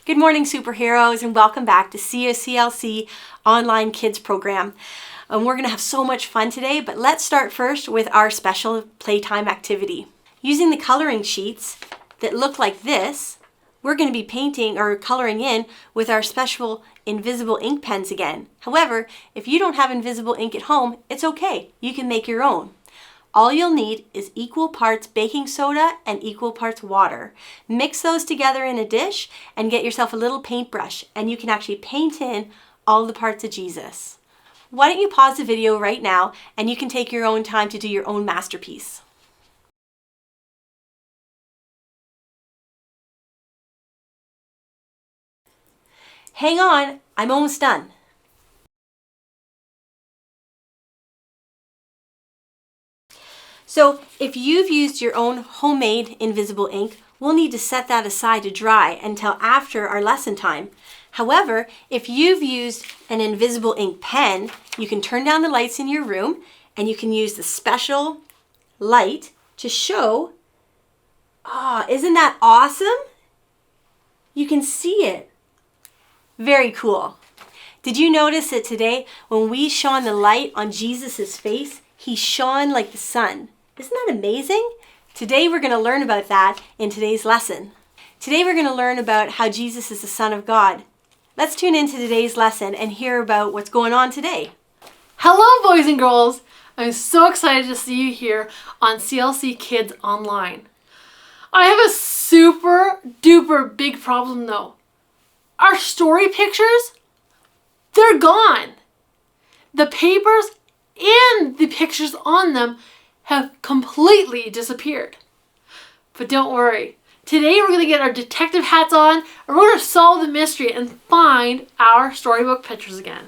Good morning, superheroes, and welcome back to CLC online kids program. We're going to have so much fun today, but let's start first with our special playtime activity. Using the coloring sheets that look like this, we're going to be painting or coloring in with our special invisible ink pens again. However, if you don't have invisible ink at home, it's okay. You can make your own. All you'll need is equal parts baking soda and equal parts water. Mix those together in a dish and get yourself a little paintbrush, and you can actually paint in all the parts of Jesus. Why don't you pause the video right now and you can take your own time to do your own masterpiece. Hang on, I'm almost done. So if you've used your own homemade invisible ink, we'll need to set that aside to dry until after our lesson time. However, if you've used an invisible ink pen, you can turn down the lights in your room and you can use the special light to show. Isn't that awesome? You can see it. Very cool. Did you notice that today when we shone the light on Jesus' face, he shone like the sun? Isn't that amazing? Today we're going to learn about that in today's lesson. Today we're going to learn about how Jesus is the Son of God. Let's tune into today's lesson and hear about what's going on today. Hello, boys and girls. I'm so excited to see you here on CLC Kids Online. I have a super duper big problem though. Our story pictures, they're gone. The papers and the pictures on them have completely disappeared. But don't worry. Today we're going to get our detective hats on and we're going to solve the mystery and find our storybook pictures again.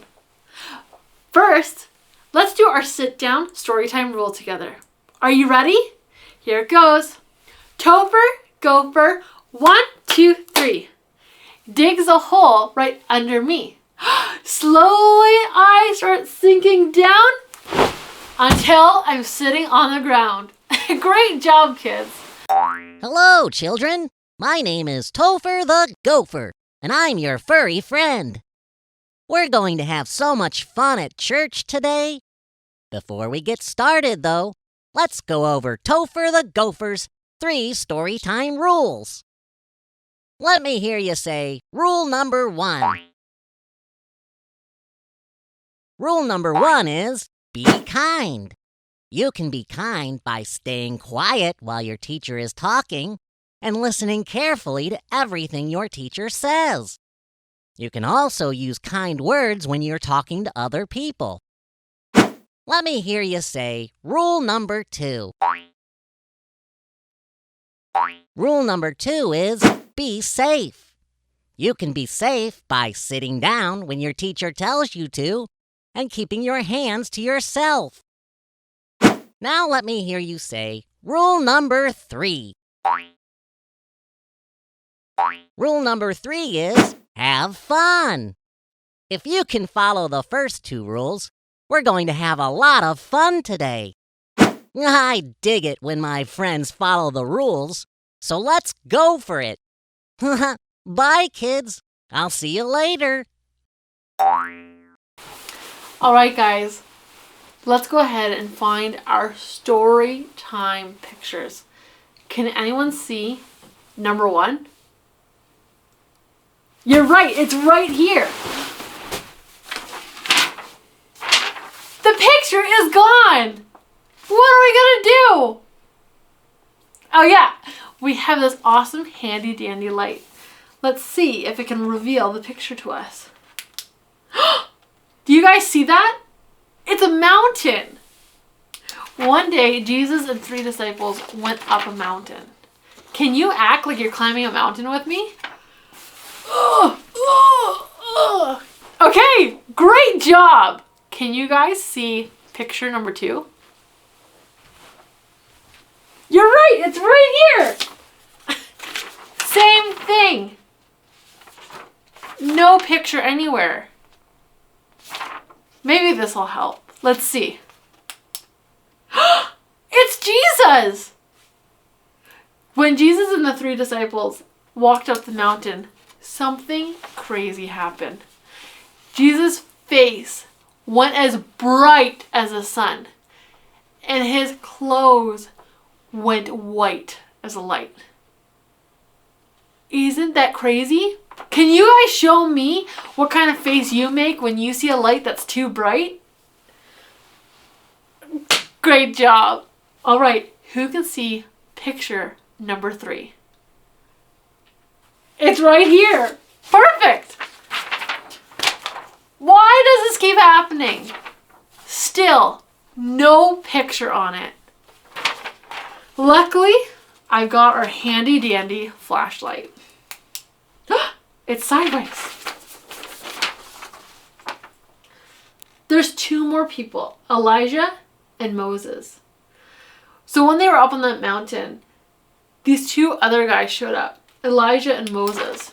First, let's do our sit-down storytime rule together. Are you ready? Here it goes. Topher, gopher, 1, 2, 3. Digs a hole right under me. Slowly I start sinking down until I'm sitting on the ground. Great job, kids. Hello, children. My name is Topher the Gopher, and I'm your furry friend. We're going to have so much fun at church today. Before we get started, though, let's go over Topher the Gopher's 3 storytime rules. Let me hear you say, rule number 1. Rule number 1 is, be kind. You can be kind by staying quiet while your teacher is talking and listening carefully to everything your teacher says. You can also use kind words when you're talking to other people. Let me hear you say, rule number 2. Rule number 2 is, be safe. You can be safe by sitting down when your teacher tells you to and keeping your hands to yourself. Now let me hear you say, rule number 3. Rule number 3 is, have fun. If you can follow the first 2 rules, we're going to have a lot of fun today. I dig it when my friends follow the rules, so let's go for it. Bye, kids. I'll see you later. All right, guys. Let's go ahead and find our story time pictures. Can anyone see number 1? You're right, it's right here. The picture is gone. What are we gonna do? Oh yeah, we have this awesome handy dandy light. Let's see if it can reveal the picture to us. Do you guys see that? It's a mountain. One day, Jesus and 3 disciples went up a mountain. Can you act like you're climbing a mountain with me? Okay, great job. Can you guys see picture number 2? You're right, it's right here. Same thing. No picture anywhere. Maybe this will help. Let's see. It's Jesus! When Jesus and the 3 disciples walked up the mountain, something crazy happened. Jesus' face went as bright as the sun, and his clothes went white as a light. Isn't that crazy? Can you guys show me what kind of face you make when you see a light that's too bright? Great job. All right, who can see picture number 3? It's right here. Perfect. Why does this keep happening? Still, no picture on it. Luckily, I've got our handy dandy flashlight. It's sideways. There's 2 more people, Elijah and Moses. So when they were up on that mountain, these 2 other guys showed up, Elijah and Moses.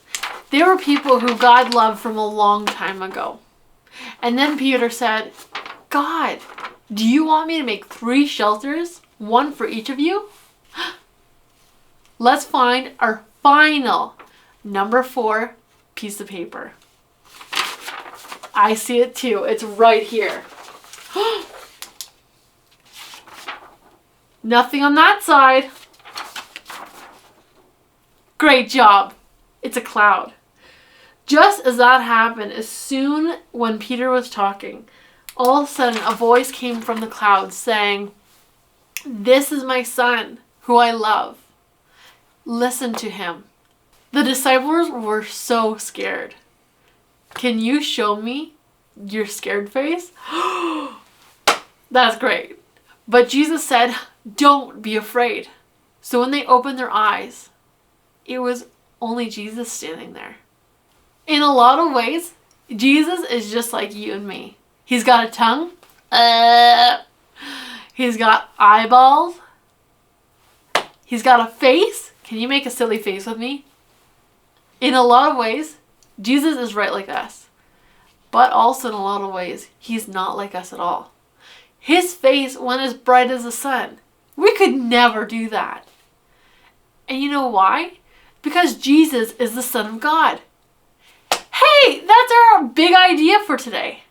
They were people who God loved from a long time ago. And then Peter said, God, do you want me to make 3 shelters, 1 for each of you? Let's find our final number 4 piece of paper. I see it too. It's right here. Nothing on that side. Great job. It's a cloud. Just as that happened, as soon when Peter was talking, all of a sudden a voice came from the cloud saying, "This is my son, who I love. Listen to him." The disciples were so scared. Can you show me your scared face? That's great. But Jesus said, don't be afraid. So when they opened their eyes, it was only Jesus standing there. In a lot of ways, Jesus is just like you and me. He's got a tongue. He's got eyeballs. He's got a face. Can you make a silly face with me? In a lot of ways, Jesus is right like us. But also in a lot of ways, he's not like us at all. His face went as bright as the sun. We could never do that. And you know why? Because Jesus is the Son of God. Hey, that's our big idea for today.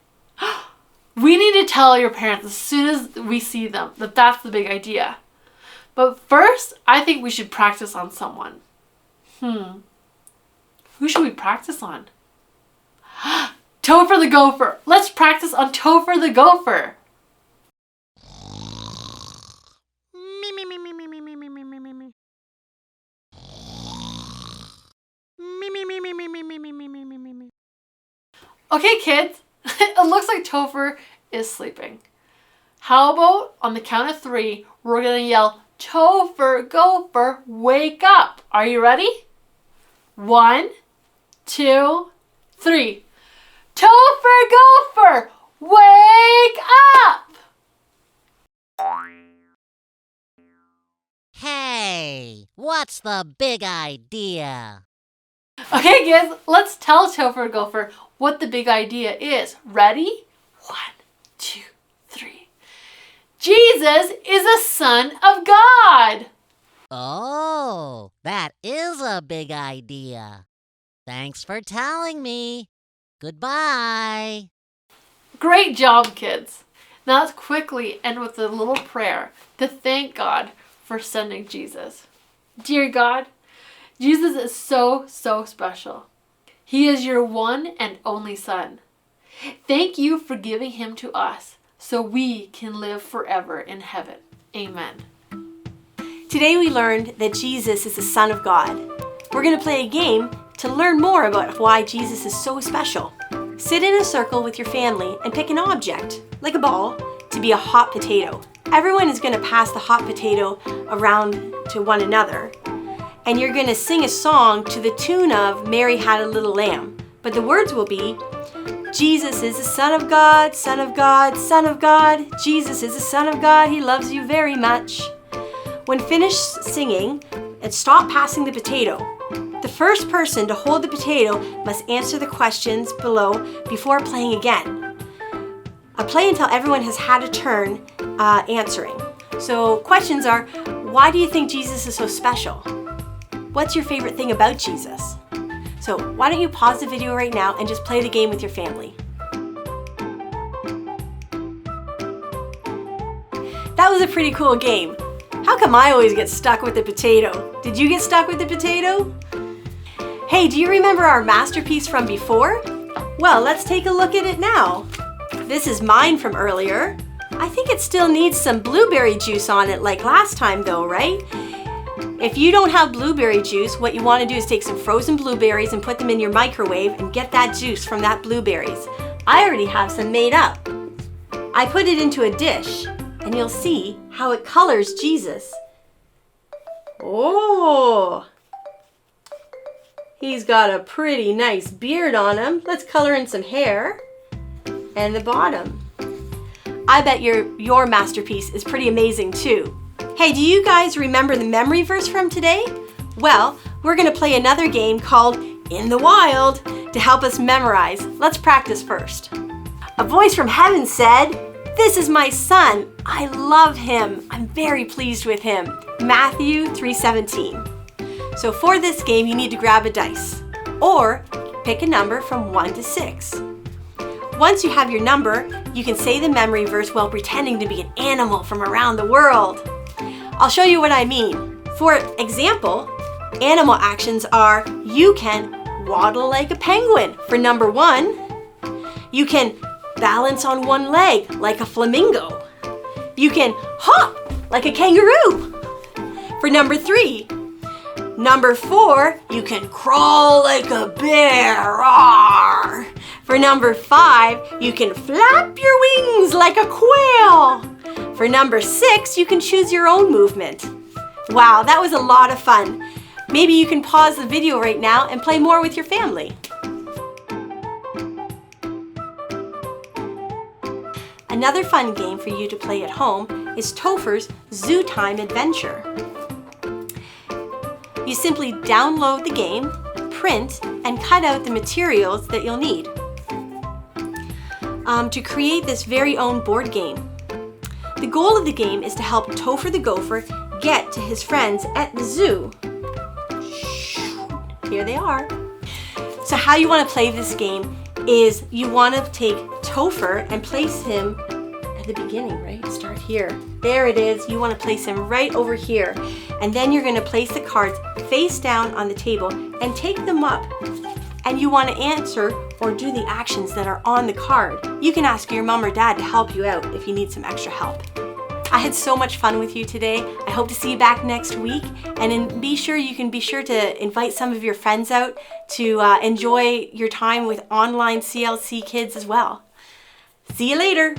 We need to tell your parents as soon as we see them that that's the big idea. But first, I think we should practice on someone. Who should we practice on? Topher the gopher. Let's practice on Topher the gopher. Okay, kids. It looks like Topher is sleeping. How about on the count of 3, we're going to yell, Topher, gopher, wake up. Are you ready? 1, 2, 3. Topher, gopher, wake up! Hey, what's the big idea? Okay, kids, let's tell Topher gopher what the big idea is. Ready? 1, 2, 3. Jesus is the Son of God. Oh, that is a big idea. Thanks for telling me. Goodbye. Great job, kids. Now let's quickly end with a little prayer to thank God for sending Jesus. Dear God, Jesus is so special. He is your one and only Son. Thank you for giving him to us so we can live forever in heaven. Amen. Today we learned that Jesus is the Son of God. We're going to play a game to learn more about why Jesus is so special. Sit in a circle with your family and pick an object, like a ball, to be a hot potato. Everyone is going to pass the hot potato around to one another. And you're going to sing a song to the tune of Mary Had a Little Lamb. But the words will be, Jesus is the Son of God, Son of God, Son of God. Jesus is the Son of God, he loves you very much. When finished singing, and stop passing the potato. The first person to hold the potato must answer the questions below before playing again. Play until everyone has had a turn answering. So questions are, why do you think Jesus is so special? What's your favorite thing about Jesus? So why don't you pause the video right now and just play the game with your family. That was a pretty cool game. How come I always get stuck with the potato? Did you get stuck with the potato? Hey, do you remember our masterpiece from before? Well, let's take a look at it now. This is mine from earlier. I think it still needs some blueberry juice on it like last time though, right? If you don't have blueberry juice, what you want to do is take some frozen blueberries and put them in your microwave and get that juice from that blueberries. I already have some made up. I put it into a dish and you'll see how it colors Jesus. Oh! He's got a pretty nice beard on him. Let's color in some hair and the bottom. I bet your masterpiece is pretty amazing too. Hey, do you guys remember the memory verse from today? Well, we're gonna play another game called In the Wild to help us memorize. Let's practice first. A voice from heaven said, "This is my son. I love him. I'm very pleased with him." Matthew 3:17. So for this game, you need to grab a dice or pick a number from 1 to 6. Once you have your number, you can say the memory verse while pretending to be an animal from around the world. I'll show you what I mean. For example, animal actions are you can waddle like a penguin for number 1. You can balance on one leg like a flamingo. You can hop like a kangaroo for number 3. Number 4, you can crawl like a bear. Roar. For number 5, you can flap your wings like a quail. For number 6, you can choose your own movement. Wow, that was a lot of fun. Maybe you can pause the video right now and play more with your family. Another fun game for you to play at home is Topher's Zoo Time Adventure. You simply download the game, print, and cut out the materials that you'll need to create this very own board game. The goal of the game is to help Topher the gopher get to his friends at the zoo. Here they are. So how you want to play this game is you want to take Topher and place him at the beginning, right? Start here. There it is. You want to place him right over here. And then you're going to place the cards face down on the table and take them up. And you want to answer or do the actions that are on the card. You can ask your mom or dad to help you out if you need some extra help. I had so much fun with you today. I hope to see you back next week. And be sure to invite some of your friends out to enjoy your time with online CLC kids as well. See you later.